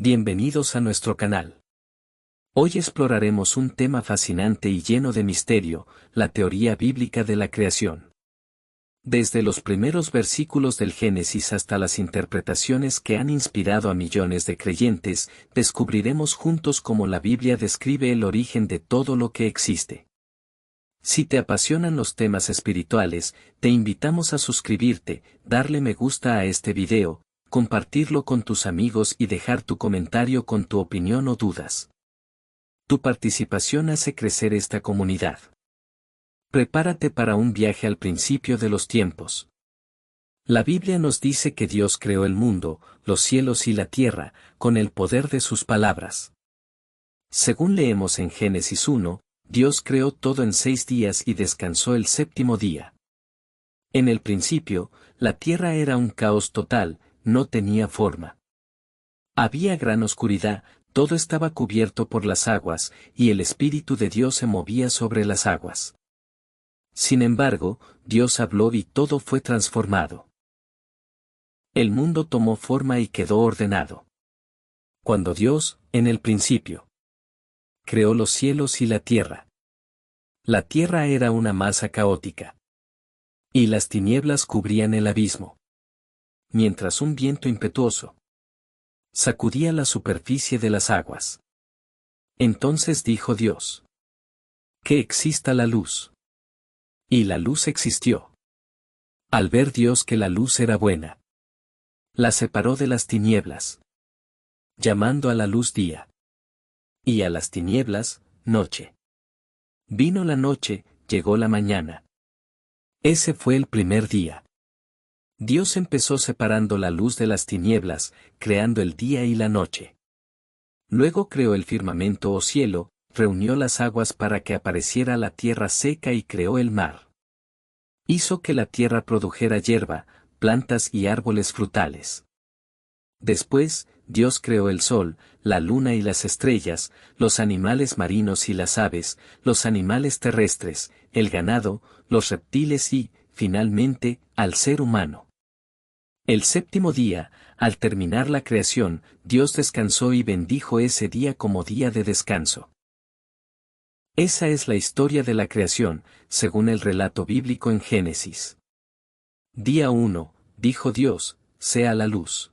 Bienvenidos a nuestro canal. Hoy exploraremos un tema fascinante y lleno de misterio, la teoría bíblica de la creación. Desde los primeros versículos del Génesis hasta las interpretaciones que han inspirado a millones de creyentes, descubriremos juntos cómo la Biblia describe el origen de todo lo que existe. Si te apasionan los temas espirituales, te invitamos a suscribirte, darle me gusta a este video, compartirlo con tus amigos y dejar tu comentario con tu opinión o dudas. Tu participación hace crecer esta comunidad. Prepárate para un viaje al principio de los tiempos. La Biblia nos dice que Dios creó el mundo, los cielos y la tierra, con el poder de sus palabras. Según leemos en Génesis 1, Dios creó todo en 6 días y descansó el séptimo día. En el principio, la tierra era un caos total, no tenía forma. Había gran oscuridad, todo estaba cubierto por las aguas, y el Espíritu de Dios se movía sobre las aguas. Sin embargo, Dios habló y todo fue transformado. El mundo tomó forma y quedó ordenado. Cuando Dios, en el principio, creó los cielos y la tierra. La tierra era una masa caótica. Y las tinieblas cubrían el abismo. Mientras un viento impetuoso sacudía la superficie de las aguas. Entonces dijo Dios: que exista la luz. Y la luz existió. Al ver Dios que la luz era buena, la separó de las tinieblas, llamando a la luz día, y a las tinieblas, noche. Vino la noche, llegó la mañana. Ese fue el primer día. Dios empezó separando la luz de las tinieblas, creando el día y la noche. Luego creó el firmamento o cielo, reunió las aguas para que apareciera la tierra seca y creó el mar. Hizo que la tierra produjera hierba, plantas y árboles frutales. Después, Dios creó el sol, la luna y las estrellas, los animales marinos y las aves, los animales terrestres, el ganado, los reptiles y, finalmente, al ser humano. El séptimo día, al terminar la creación, Dios descansó y bendijo ese día como día de descanso. Esa es la historia de la creación, según el relato bíblico en Génesis. Día 1, dijo Dios, sea la luz.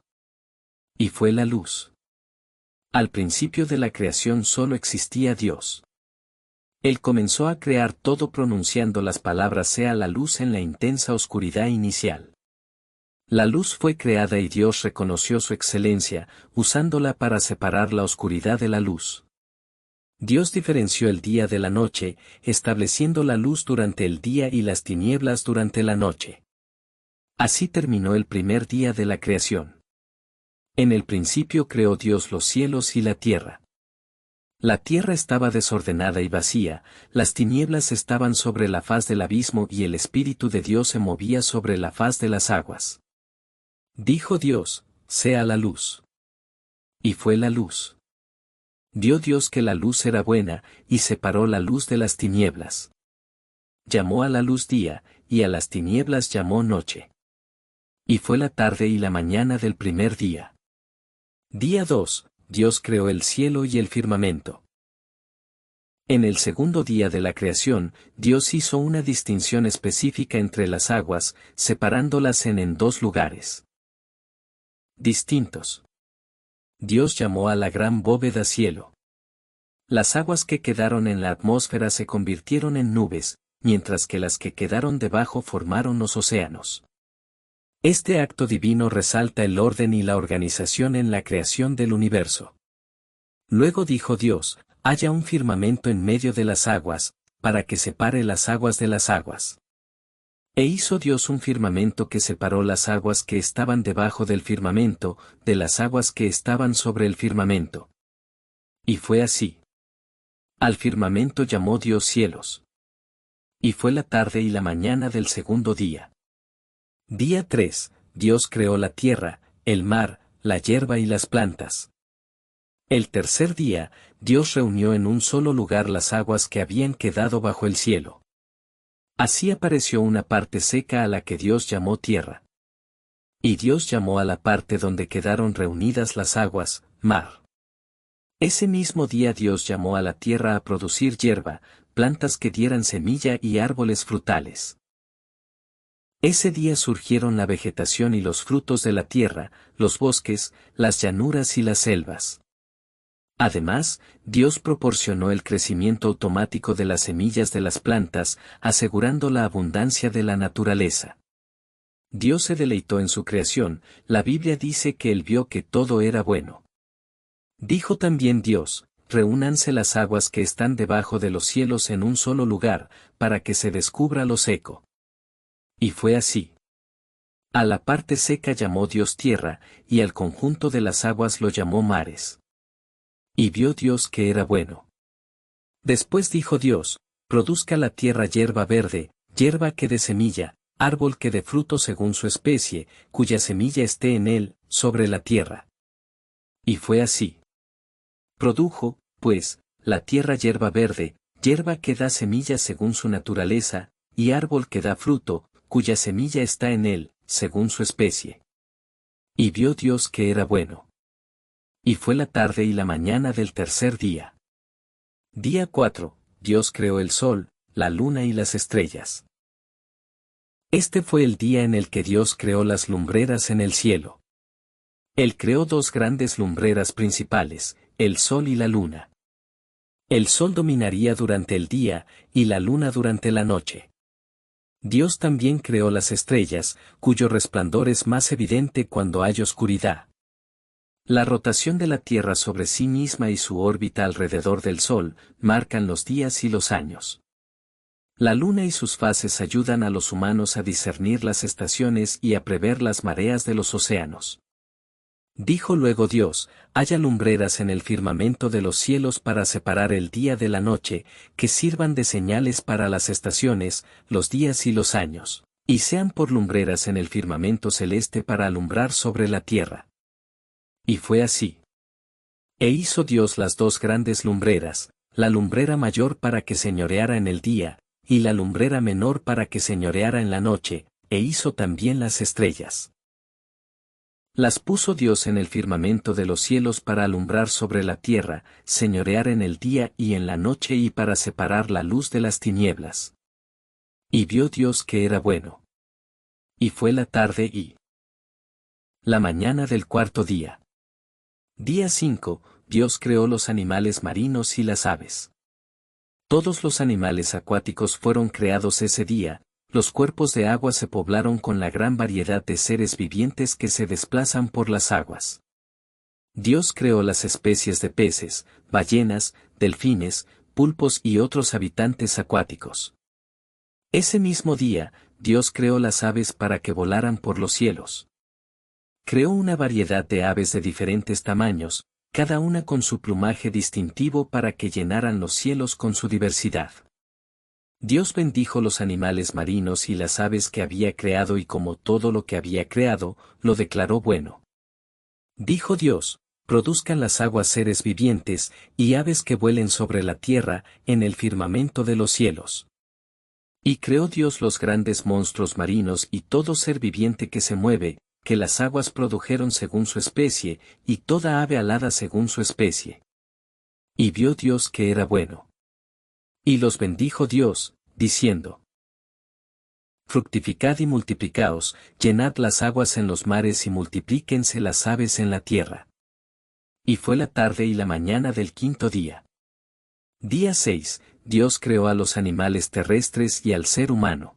Y fue la luz. Al principio de la creación solo existía Dios. Él comenzó a crear todo pronunciando las palabras sea la luz en la intensa oscuridad inicial. La luz fue creada y Dios reconoció su excelencia, usándola para separar la oscuridad de la luz. Dios diferenció el día de la noche, estableciendo la luz durante el día y las tinieblas durante la noche. Así terminó el primer día de la creación. En el principio creó Dios los cielos y la tierra. La tierra estaba desordenada y vacía, las tinieblas estaban sobre la faz del abismo y el Espíritu de Dios se movía sobre la faz de las aguas. Dijo Dios, sea la luz. Y fue la luz. Vio Dios que la luz era buena, y separó la luz de las tinieblas. Llamó a la luz día, y a las tinieblas llamó noche. Y fue la tarde y la mañana del primer día. Día 2, Dios creó el cielo y el firmamento. En el segundo día de la creación, Dios hizo una distinción específica entre las aguas, separándolas en 2 lugares distintos. Dios llamó a la gran bóveda cielo. Las aguas que quedaron en la atmósfera se convirtieron en nubes, mientras que las que quedaron debajo formaron los océanos. Este acto divino resalta el orden y la organización en la creación del universo. Luego dijo Dios, haya un firmamento en medio de las aguas, para que separe las aguas de las aguas. E hizo Dios un firmamento que separó las aguas que estaban debajo del firmamento, de las aguas que estaban sobre el firmamento. Y fue así. Al firmamento llamó Dios cielos. Y fue la tarde y la mañana del segundo día. Día 3, Dios creó la tierra, el mar, la hierba y las plantas. El tercer día, Dios reunió en un solo lugar las aguas que habían quedado bajo el cielo. Así apareció una parte seca a la que Dios llamó tierra. Y Dios llamó a la parte donde quedaron reunidas las aguas, mar. Ese mismo día Dios llamó a la tierra a producir hierba, plantas que dieran semilla y árboles frutales. Ese día surgieron la vegetación y los frutos de la tierra, los bosques, las llanuras y las selvas. Además, Dios proporcionó el crecimiento automático de las semillas de las plantas, asegurando la abundancia de la naturaleza. Dios se deleitó en su creación, la Biblia dice que Él vio que todo era bueno. Dijo también Dios, reúnanse las aguas que están debajo de los cielos en un solo lugar, para que se descubra lo seco. Y fue así. A la parte seca llamó Dios tierra, y al conjunto de las aguas lo llamó mares. Y vio Dios que era bueno. Después dijo Dios, produzca la tierra hierba verde, hierba que dé semilla, árbol que dé fruto según su especie, cuya semilla esté en él, sobre la tierra. Y fue así. Produjo, pues, la tierra hierba verde, hierba que da semilla según su naturaleza, y árbol que da fruto, cuya semilla está en él, según su especie. Y vio Dios que era bueno. Y fue la tarde y la mañana del tercer día. Día 4, Dios creó el sol, la luna y las estrellas. Este fue el día en el que Dios creó las lumbreras en el cielo. Él creó dos grandes lumbreras principales, el sol y la luna. El sol dominaría durante el día, y la luna durante la noche. Dios también creó las estrellas, cuyo resplandor es más evidente cuando hay oscuridad. La rotación de la Tierra sobre sí misma y su órbita alrededor del Sol, marcan los días y los años. La luna y sus fases ayudan a los humanos a discernir las estaciones y a prever las mareas de los océanos. Dijo luego Dios, haya lumbreras en el firmamento de los cielos para separar el día de la noche, que sirvan de señales para las estaciones, los días y los años, y sean por lumbreras en el firmamento celeste para alumbrar sobre la tierra. Y fue así. E hizo Dios las dos grandes lumbreras, la lumbrera mayor para que señoreara en el día, y la lumbrera menor para que señoreara en la noche, e hizo también las estrellas. Las puso Dios en el firmamento de los cielos para alumbrar sobre la tierra, señorear en el día y en la noche y para separar la luz de las tinieblas. Y vio Dios que era bueno. Y fue la tarde y la mañana del cuarto día. Día 5, Dios creó los animales marinos y las aves. Todos los animales acuáticos fueron creados ese día. Los cuerpos de agua se poblaron con la gran variedad de seres vivientes que se desplazan por las aguas. Dios creó las especies de peces, ballenas, delfines, pulpos y otros habitantes acuáticos. Ese mismo día, Dios creó las aves para que volaran por los cielos. Creó una variedad de aves de diferentes tamaños, cada una con su plumaje distintivo para que llenaran los cielos con su diversidad. Dios bendijo los animales marinos y las aves que había creado y como todo lo que había creado, lo declaró bueno. Dijo Dios, produzcan las aguas seres vivientes, y aves que vuelen sobre la tierra, en el firmamento de los cielos. Y creó Dios los grandes monstruos marinos y todo ser viviente que se mueve, que las aguas produjeron según su especie, y toda ave alada según su especie. Y vio Dios que era bueno. Y los bendijo Dios, diciendo: fructificad y multiplicaos, llenad las aguas en los mares y multiplíquense las aves en la tierra. Y fue la tarde y la mañana del quinto día. Día 6, Dios creó a los animales terrestres y al ser humano.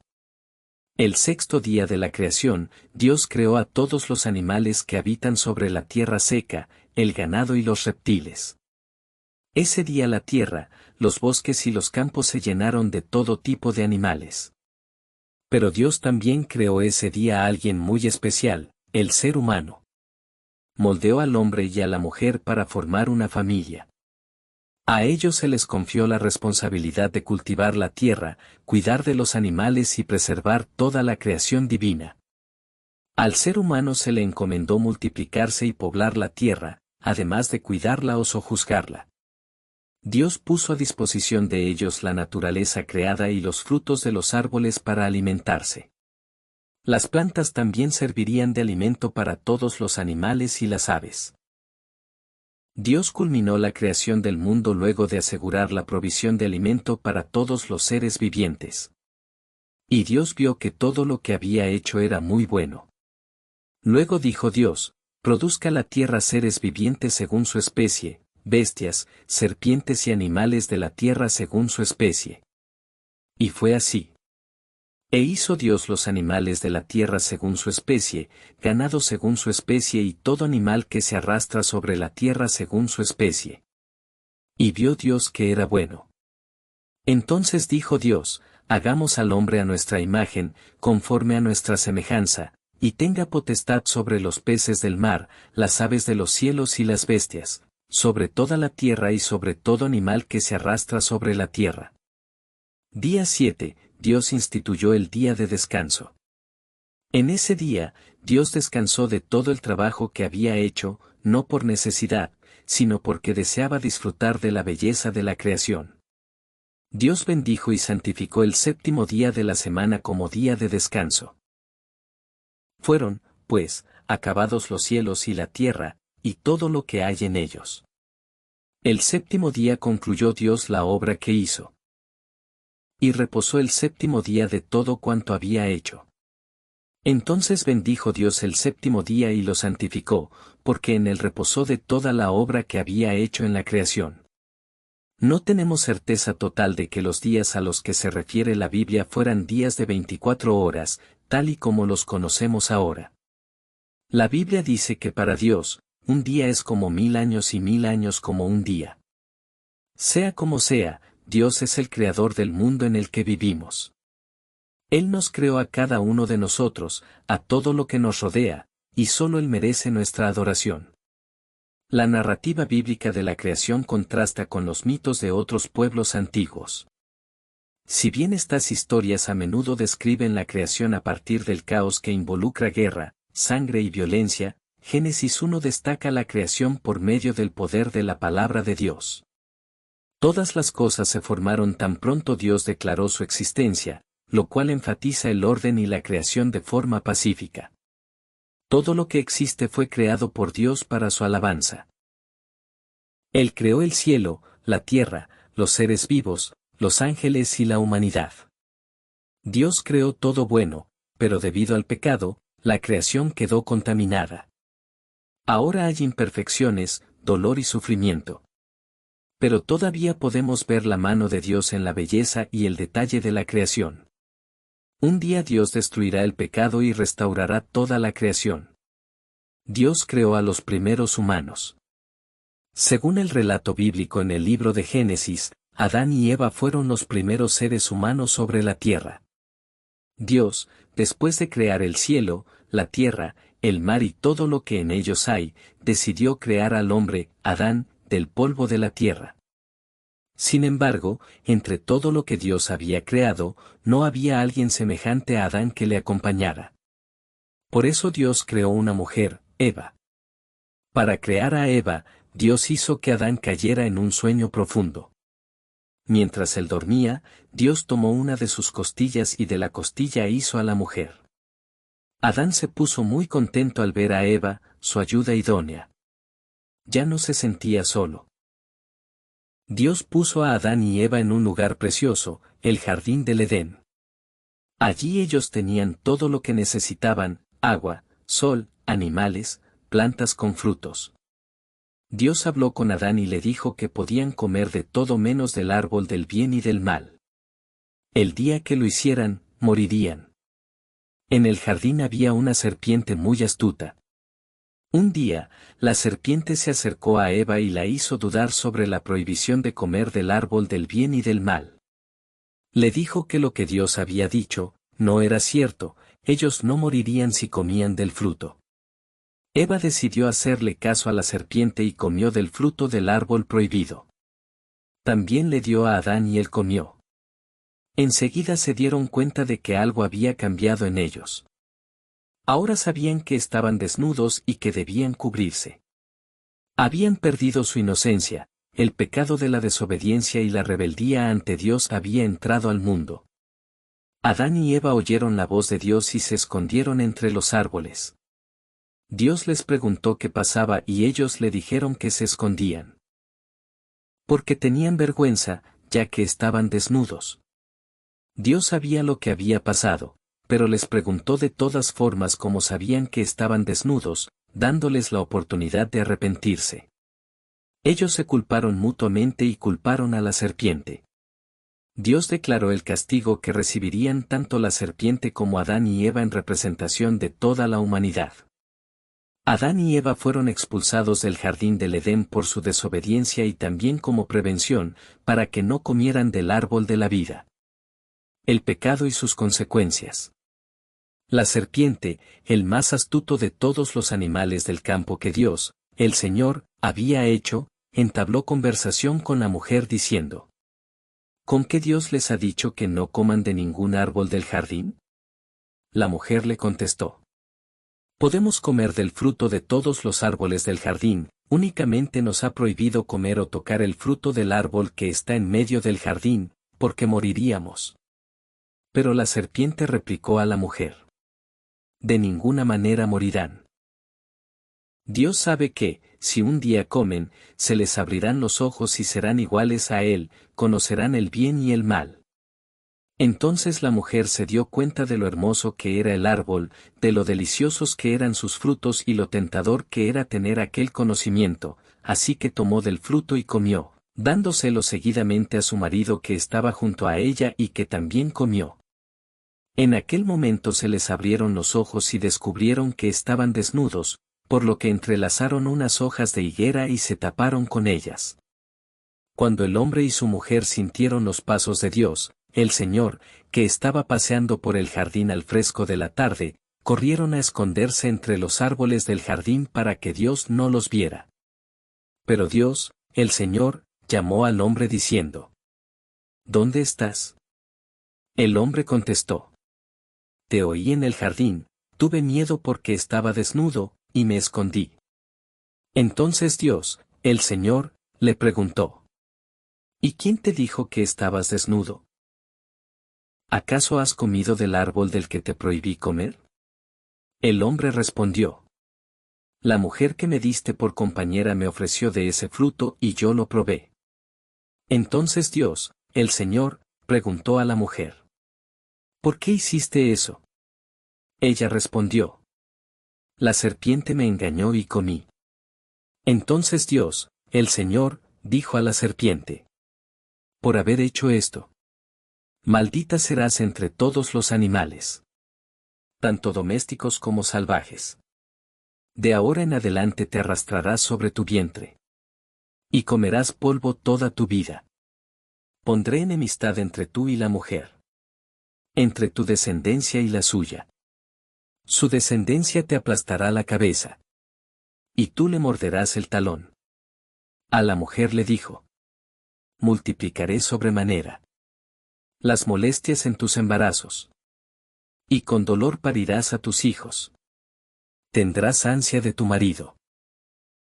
El sexto día de la creación, Dios creó a todos los animales que habitan sobre la tierra seca, el ganado y los reptiles. Ese día la tierra, los bosques y los campos se llenaron de todo tipo de animales. Pero Dios también creó ese día a alguien muy especial, el ser humano. Moldeó al hombre y a la mujer para formar una familia. A ellos se les confió la responsabilidad de cultivar la tierra, cuidar de los animales y preservar toda la creación divina. Al ser humano se le encomendó multiplicarse y poblar la tierra, además de cuidarla o sojuzgarla. Dios puso a disposición de ellos la naturaleza creada y los frutos de los árboles para alimentarse. Las plantas también servirían de alimento para todos los animales y las aves. Dios culminó la creación del mundo luego de asegurar la provisión de alimento para todos los seres vivientes. Y Dios vio que todo lo que había hecho era muy bueno. Luego dijo Dios: produzca la tierra seres vivientes según su especie, bestias, serpientes y animales de la tierra según su especie. Y fue así. E hizo Dios los animales de la tierra según su especie, ganado según su especie y todo animal que se arrastra sobre la tierra según su especie. Y vio Dios que era bueno. Entonces dijo Dios: hagamos al hombre a nuestra imagen, conforme a nuestra semejanza, y tenga potestad sobre los peces del mar, las aves de los cielos y las bestias, sobre toda la tierra y sobre todo animal que se arrastra sobre la tierra. Día 7. Dios instituyó el día de descanso. En ese día, Dios descansó de todo el trabajo que había hecho, no por necesidad, sino porque deseaba disfrutar de la belleza de la creación. Dios bendijo y santificó el séptimo día de la semana como día de descanso. Fueron, pues, acabados los cielos y la tierra, y todo lo que hay en ellos. El séptimo día concluyó Dios la obra que hizo. Y reposó el séptimo día de todo cuanto había hecho. Entonces bendijo Dios el séptimo día y lo santificó, porque en él reposó de toda la obra que había hecho en la creación. No tenemos certeza total de que los días a los que se refiere la Biblia fueran días de 24 horas, tal y como los conocemos ahora. La Biblia dice que para Dios, un día es como 1000 años y 1000 años como un día. Sea como sea, Dios es el creador del mundo en el que vivimos. Él nos creó a cada uno de nosotros, a todo lo que nos rodea, y solo Él merece nuestra adoración. La narrativa bíblica de la creación contrasta con los mitos de otros pueblos antiguos. Si bien estas historias a menudo describen la creación a partir del caos que involucra guerra, sangre y violencia, Génesis 1 destaca la creación por medio del poder de la palabra de Dios. Todas las cosas se formaron tan pronto Dios declaró su existencia, lo cual enfatiza el orden y la creación de forma pacífica. Todo lo que existe fue creado por Dios para su alabanza. Él creó el cielo, la tierra, los seres vivos, los ángeles y la humanidad. Dios creó todo bueno, pero debido al pecado, la creación quedó contaminada. Ahora hay imperfecciones, dolor y sufrimiento. Pero todavía podemos ver la mano de Dios en la belleza y el detalle de la creación. Un día Dios destruirá el pecado y restaurará toda la creación. Dios creó a los primeros humanos. Según el relato bíblico en el libro de Génesis, Adán y Eva fueron los primeros seres humanos sobre la tierra. Dios, después de crear el cielo, la tierra, el mar y todo lo que en ellos hay, decidió crear al hombre, Adán, del polvo de la tierra. Sin embargo, entre todo lo que Dios había creado, no había alguien semejante a Adán que le acompañara. Por eso Dios creó una mujer, Eva. Para crear a Eva, Dios hizo que Adán cayera en un sueño profundo. Mientras él dormía, Dios tomó una de sus costillas y de la costilla hizo a la mujer. Adán se puso muy contento al ver a Eva, su ayuda idónea. Ya no se sentía solo. Dios puso a Adán y Eva en un lugar precioso, el jardín del Edén. Allí ellos tenían todo lo que necesitaban: agua, sol, animales, plantas con frutos. Dios habló con Adán y le dijo que podían comer de todo menos del árbol del bien y del mal. El día que lo hicieran, morirían. En el jardín había una serpiente muy astuta. Un día, la serpiente se acercó a Eva y la hizo dudar sobre la prohibición de comer del árbol del bien y del mal. Le dijo que lo que Dios había dicho, no era cierto, ellos no morirían si comían del fruto. Eva decidió hacerle caso a la serpiente y comió del fruto del árbol prohibido. También le dio a Adán y él comió. Enseguida se dieron cuenta de que algo había cambiado en ellos. Ahora sabían que estaban desnudos y que debían cubrirse. Habían perdido su inocencia, el pecado de la desobediencia y la rebeldía ante Dios había entrado al mundo. Adán y Eva oyeron la voz de Dios y se escondieron entre los árboles. Dios les preguntó qué pasaba y ellos le dijeron que se escondían. Porque tenían vergüenza, ya que estaban desnudos. Dios sabía lo que había pasado, pero les preguntó de todas formas como sabían que estaban desnudos, dándoles la oportunidad de arrepentirse. Ellos se culparon mutuamente y culparon a la serpiente. Dios declaró el castigo que recibirían tanto la serpiente como Adán y Eva en representación de toda la humanidad. Adán y Eva fueron expulsados del jardín del Edén por su desobediencia y también como prevención, para que no comieran del árbol de la vida. El pecado y sus consecuencias. La serpiente, el más astuto de todos los animales del campo que Dios, el Señor, había hecho, entabló conversación con la mujer diciendo: ¿Con qué Dios les ha dicho que no coman de ningún árbol del jardín? La mujer le contestó: Podemos comer del fruto de todos los árboles del jardín, únicamente nos ha prohibido comer o tocar el fruto del árbol que está en medio del jardín, porque moriríamos. Pero la serpiente replicó a la mujer: De ninguna manera morirán. Dios sabe que, si un día comen, se les abrirán los ojos y serán iguales a Él, conocerán el bien y el mal. Entonces la mujer se dio cuenta de lo hermoso que era el árbol, de lo deliciosos que eran sus frutos y lo tentador que era tener aquel conocimiento, así que tomó del fruto y comió, dándoselo seguidamente a su marido que estaba junto a ella y que también comió. En aquel momento se les abrieron los ojos y descubrieron que estaban desnudos, por lo que entrelazaron unas hojas de higuera y se taparon con ellas. Cuando el hombre y su mujer sintieron los pasos de Dios, el Señor, que estaba paseando por el jardín al fresco de la tarde, corrieron a esconderse entre los árboles del jardín para que Dios no los viera. Pero Dios, el Señor, llamó al hombre diciendo: ¿Dónde estás? El hombre contestó: Te oí en el jardín, tuve miedo porque estaba desnudo, y me escondí. Entonces Dios, el Señor, le preguntó: ¿Y quién te dijo que estabas desnudo? ¿Acaso has comido del árbol del que te prohibí comer? El hombre respondió: La mujer que me diste por compañera me ofreció de ese fruto y yo lo probé. Entonces Dios, el Señor, preguntó a la mujer: ¿Por qué hiciste eso? Ella respondió: La serpiente me engañó y comí. Entonces Dios, el Señor, dijo a la serpiente: Por haber hecho esto, maldita serás entre todos los animales, tanto domésticos como salvajes. De ahora en adelante te arrastrarás sobre tu vientre. Y comerás polvo toda tu vida. Pondré enemistad entre tú y la mujer, entre tu descendencia y la suya. Su descendencia te aplastará la cabeza, y tú le morderás el talón. A la mujer le dijo: Multiplicaré sobremanera las molestias en tus embarazos, y con dolor parirás a tus hijos. Tendrás ansia de tu marido,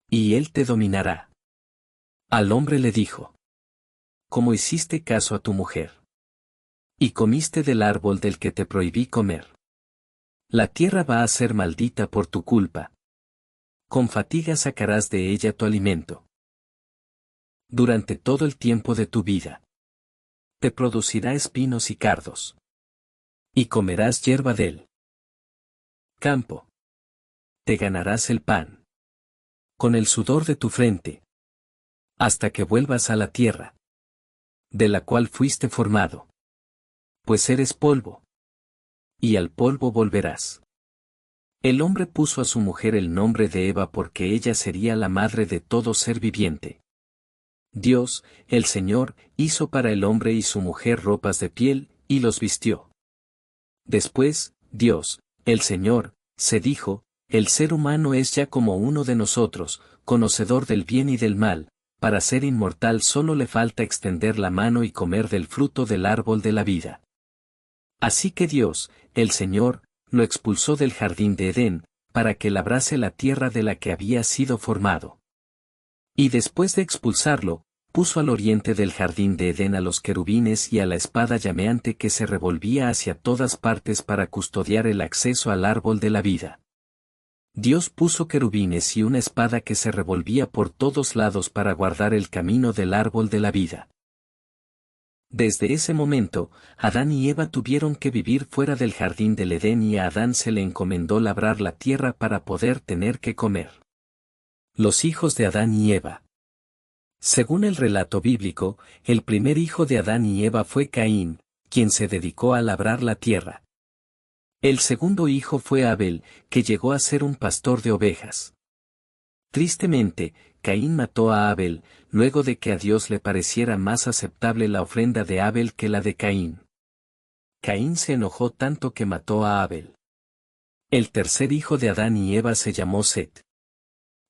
y él te dominará. Al hombre le dijo: ¿Cómo hiciste caso a tu mujer? Y comiste del árbol del que te prohibí comer. La tierra va a ser maldita por tu culpa. Con fatiga sacarás de ella tu alimento. Durante todo el tiempo de tu vida. Te producirá espinos y cardos. Y comerás hierba del campo. Te ganarás el pan con el sudor de tu frente, hasta que vuelvas a la tierra, de la cual fuiste formado. Pues eres polvo, y al polvo volverás. El hombre puso a su mujer el nombre de Eva porque ella sería la madre de todo ser viviente. Dios, el Señor, hizo para el hombre y su mujer ropas de piel, y los vistió. Después, Dios, el Señor, se dijo: El ser humano es ya como uno de nosotros, conocedor del bien y del mal, para ser inmortal solo le falta extender la mano y comer del fruto del árbol de la vida. Así que Dios, el Señor, lo expulsó del jardín de Edén, para que labrase la tierra de la que había sido formado. Y después de expulsarlo, puso al oriente del jardín de Edén a los querubines y a la espada llameante que se revolvía hacia todas partes para custodiar el acceso al árbol de la vida. Dios puso querubines y una espada que se revolvía por todos lados para guardar el camino del árbol de la vida. Desde ese momento, Adán y Eva tuvieron que vivir fuera del jardín del Edén y a Adán se le encomendó labrar la tierra para poder tener que comer. Los hijos de Adán y Eva. Según el relato bíblico, el primer hijo de Adán y Eva fue Caín, quien se dedicó a labrar la tierra. El segundo hijo fue Abel, que llegó a ser un pastor de ovejas. Tristemente, Caín mató a Abel, luego de que a Dios le pareciera más aceptable la ofrenda de Abel que la de Caín. Caín se enojó tanto que mató a Abel. El tercer hijo de Adán y Eva se llamó Set.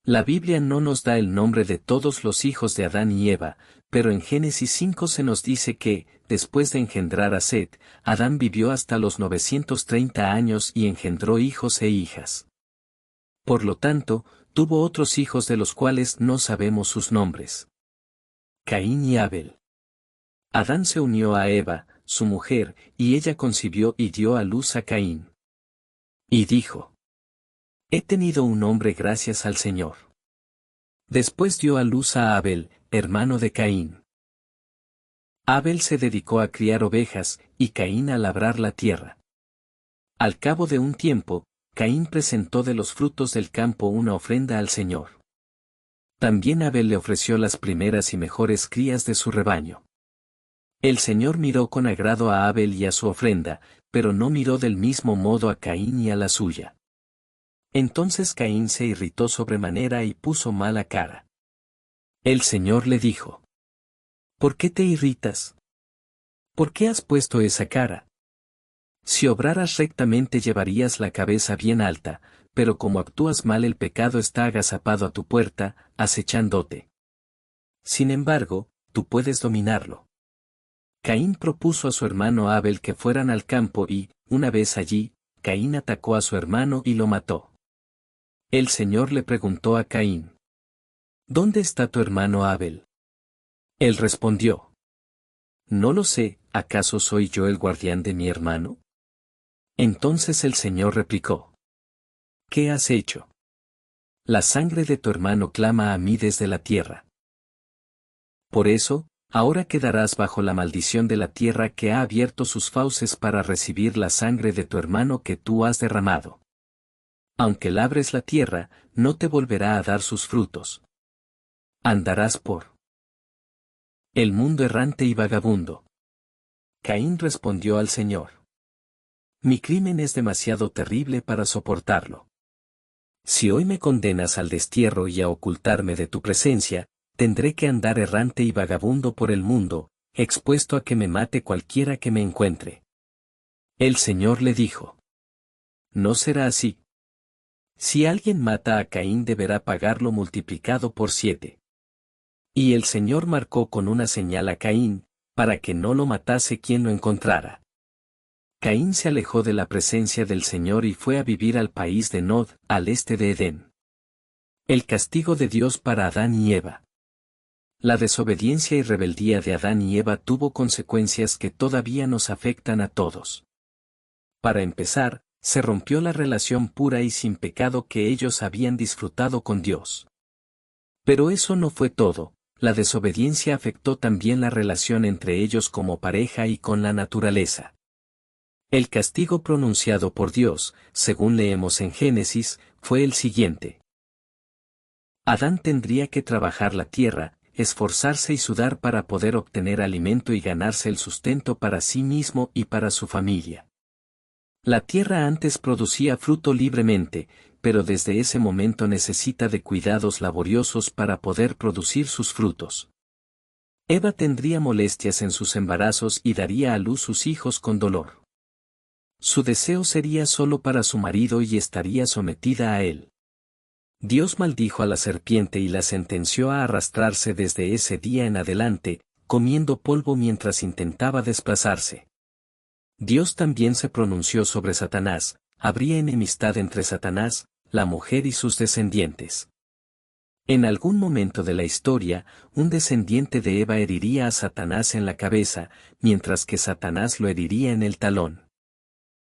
La Biblia no nos da el nombre de todos los hijos de Adán y Eva, pero en Génesis 5 se nos dice que, después de engendrar a Set, Adán vivió hasta los 930 años y engendró hijos e hijas. Por lo tanto, tuvo otros hijos de los cuales no sabemos sus nombres. Caín y Abel. Adán se unió a Eva, su mujer, y ella concibió y dio a luz a Caín. Y dijo: He tenido un hombre gracias al Señor. Después dio a luz a Abel, hermano de Caín. Abel se dedicó a criar ovejas, y Caín a labrar la tierra. Al cabo de un tiempo, Caín presentó de los frutos del campo una ofrenda al Señor. También Abel le ofreció las primeras y mejores crías de su rebaño. El Señor miró con agrado a Abel y a su ofrenda, pero no miró del mismo modo a Caín y a la suya. Entonces Caín se irritó sobremanera y puso mala cara. El Señor le dijo: ¿Por qué te irritas? ¿Por qué has puesto esa cara? Si obraras rectamente llevarías la cabeza bien alta, pero como actúas mal el pecado está agazapado a tu puerta, acechándote. Sin embargo, tú puedes dominarlo. Caín propuso a su hermano Abel que fueran al campo y, una vez allí, Caín atacó a su hermano y lo mató. El Señor le preguntó a Caín: ¿Dónde está tu hermano Abel? Él respondió: No lo sé, ¿acaso soy yo el guardián de mi hermano? Entonces el Señor replicó: ¿Qué has hecho? La sangre de tu hermano clama a mí desde la tierra. Por eso, ahora quedarás bajo la maldición de la tierra que ha abierto sus fauces para recibir la sangre de tu hermano que tú has derramado. Aunque labres la tierra, no te volverá a dar sus frutos. Andarás por el mundo errante y vagabundo. Caín respondió al Señor: Mi crimen es demasiado terrible para soportarlo. Si hoy me condenas al destierro y a ocultarme de tu presencia, tendré que andar errante y vagabundo por el mundo, expuesto a que me mate cualquiera que me encuentre. El Señor le dijo: No será así. Si alguien mata a Caín deberá pagarlo multiplicado por 7. Y el Señor marcó con una señal a Caín, para que no lo matase quien lo encontrara. Caín se alejó de la presencia del Señor y fue a vivir al país de Nod, al este de Edén. El castigo de Dios para Adán y Eva. La desobediencia y rebeldía de Adán y Eva tuvo consecuencias que todavía nos afectan a todos. Para empezar, se rompió la relación pura y sin pecado que ellos habían disfrutado con Dios. Pero eso no fue todo, la desobediencia afectó también la relación entre ellos como pareja y con la naturaleza. El castigo pronunciado por Dios, según leemos en Génesis, fue el siguiente. Adán tendría que trabajar la tierra, esforzarse y sudar para poder obtener alimento y ganarse el sustento para sí mismo y para su familia. La tierra antes producía fruto libremente, pero desde ese momento necesita de cuidados laboriosos para poder producir sus frutos. Eva tendría molestias en sus embarazos y daría a luz sus hijos con dolor. Su deseo sería solo para su marido y estaría sometida a él. Dios maldijo a la serpiente y la sentenció a arrastrarse desde ese día en adelante, comiendo polvo mientras intentaba desplazarse. Dios también se pronunció sobre Satanás: habría enemistad entre Satanás, la mujer y sus descendientes. En algún momento de la historia, un descendiente de Eva heriría a Satanás en la cabeza, mientras que Satanás lo heriría en el talón.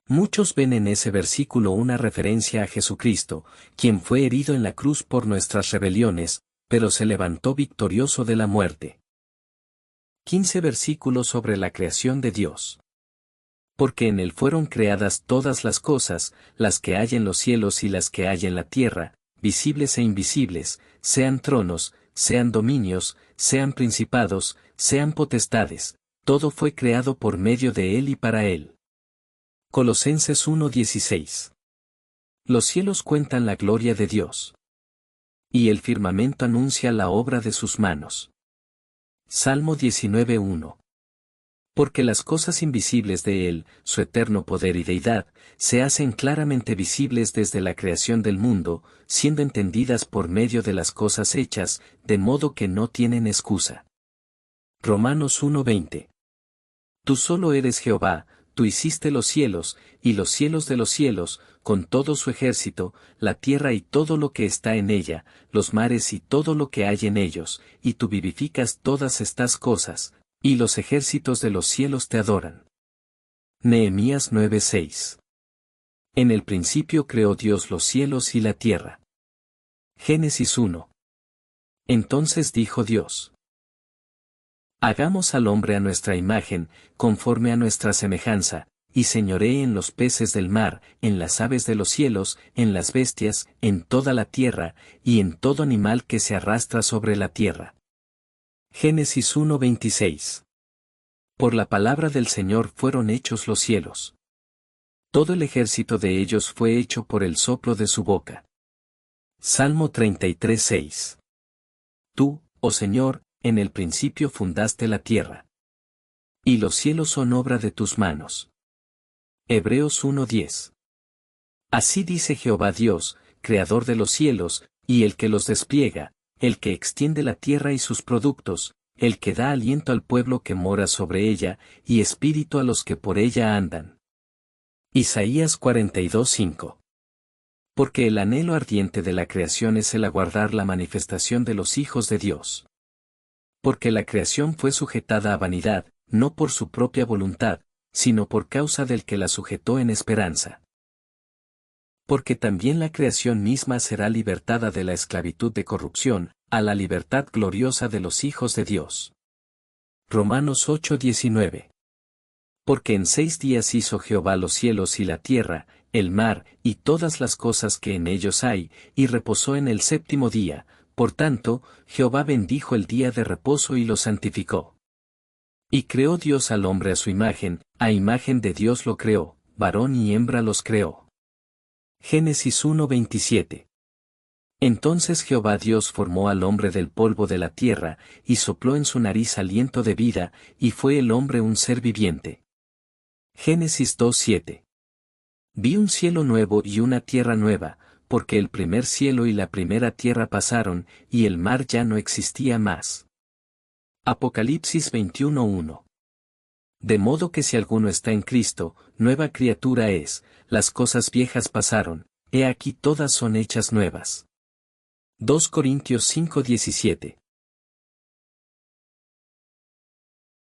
Muchos ven en ese versículo una referencia a Jesucristo, quien fue herido en la cruz por nuestras rebeliones, pero se levantó victorioso de la muerte. 15 versículos sobre la creación de Dios. Porque en él fueron creadas todas las cosas, las que hay en los cielos y las que hay en la tierra, visibles e invisibles, sean tronos, sean dominios, sean principados, sean potestades, todo fue creado por medio de él y para él. Colosenses 1:16. Los cielos cuentan la gloria de Dios. Y el firmamento anuncia la obra de sus manos. Salmo 19:1. Porque las cosas invisibles de él, su eterno poder y deidad, se hacen claramente visibles desde la creación del mundo, siendo entendidas por medio de las cosas hechas, de modo que no tienen excusa. Romanos 1:20. Tú solo eres Jehová, tú hiciste los cielos, y los cielos de los cielos, con todo su ejército, la tierra y todo lo que está en ella, los mares y todo lo que hay en ellos, y tú vivificas todas estas cosas, y los ejércitos de los cielos te adoran. Nehemías 9:6. En el principio creó Dios los cielos y la tierra. Génesis 1. Entonces dijo Dios: hagamos al hombre a nuestra imagen, conforme a nuestra semejanza, y señoree en los peces del mar, en las aves de los cielos, en las bestias, en toda la tierra, y en todo animal que se arrastra sobre la tierra. Génesis 1:26. Por la palabra del Señor fueron hechos los cielos. Todo el ejército de ellos fue hecho por el soplo de su boca. Salmo 33:6. Tú, oh Señor, en el principio fundaste la tierra. Y los cielos son obra de tus manos. Hebreos 1:10. Así dice Jehová Dios, creador de los cielos, y el que los despliega, el que extiende la tierra y sus productos, el que da aliento al pueblo que mora sobre ella, y espíritu a los que por ella andan. Isaías 42:5. Porque el anhelo ardiente de la creación es el aguardar la manifestación de los hijos de Dios. Porque la creación fue sujetada a vanidad, no por su propia voluntad, sino por causa del que la sujetó en esperanza. Porque también la creación misma será libertada de la esclavitud de corrupción, a la libertad gloriosa de los hijos de Dios. Romanos 8:19. Porque en 6 días hizo Jehová los cielos y la tierra, el mar, y todas las cosas que en ellos hay, y reposó en el séptimo día. Por tanto, Jehová bendijo el día de reposo y lo santificó. Y creó Dios al hombre a su imagen, a imagen de Dios lo creó, varón y hembra los creó. Génesis 1:27. Entonces Jehová Dios formó al hombre del polvo de la tierra, y sopló en su nariz aliento de vida, y fue el hombre un ser viviente. Génesis 2:7. Vi un cielo nuevo y una tierra nueva, porque el primer cielo y la primera tierra pasaron, y el mar ya no existía más. Apocalipsis 21:1. De modo que si alguno está en Cristo, nueva criatura es, las cosas viejas pasaron, he aquí todas son hechas nuevas. 2 Corintios 5:17.